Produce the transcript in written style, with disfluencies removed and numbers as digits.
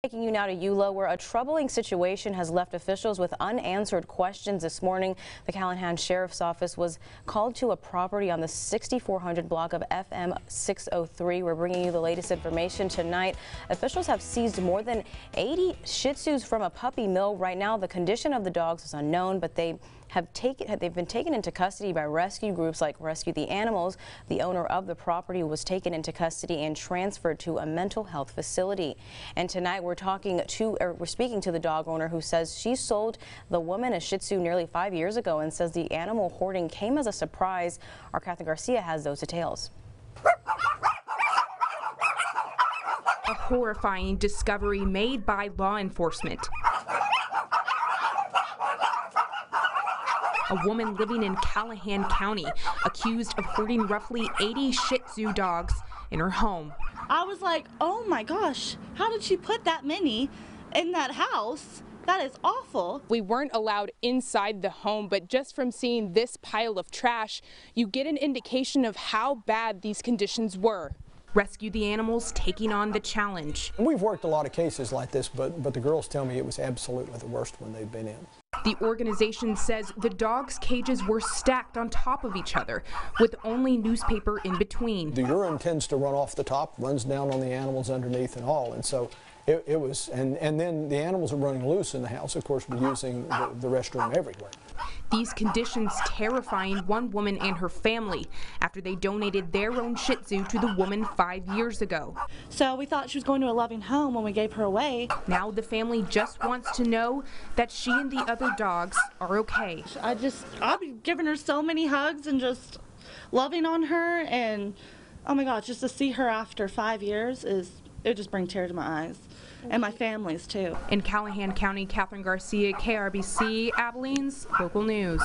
Taking you now to Eula, where a troubling situation has left officials with unanswered questions this morning. The Callahan Sheriff's Office was called to a property on the 6400 block of FM 603. We're bringing you the latest information tonight. Officials have seized more than 80 Shih Tzus from a puppy mill. Right now, the condition of the dogs is unknown, but they've been taken into custody by rescue groups like Rescue the Animals. The owner of the property was taken into custody and transferred to a mental health facility. And tonight we're speaking to the dog owner who says she sold the woman a Shih Tzu nearly 5 years ago and says the animal hoarding came as a surprise. Our Catherine Garcia has those details. A horrifying discovery made by law enforcement. A woman living in Callahan County accused of hoarding roughly 80 Shih Tzu dogs in her home. I was like, oh my gosh, how did she put that many in that house? That is awful. We weren't allowed inside the home, but just from seeing this pile of trash, you get an indication of how bad these conditions were. Rescue the Animals taking on the challenge. We've worked a lot of cases like this, but the girls tell me it was absolutely the worst one they've been in. The organization says the dogs' cages were stacked on top of each other, with only newspaper in between. The urine tends to run off the top, runs down on the animals underneath and all, and so it was, and then the animals are running loose in the house. Of course, we're using the restroom everywhere. These conditions terrifying one woman and her family after they donated their own Shih Tzu to the woman 5 years ago. So we thought she was going to a loving home when we gave her away. Now the family just wants to know that she and the other dogs are okay. I'll be giving her so many hugs and just loving on her, and oh my gosh, just to see her after 5 years it just brings tears to my eyes. And my family's too. In Callahan County, Catherine Garcia, KRBC, Abilene's Local News.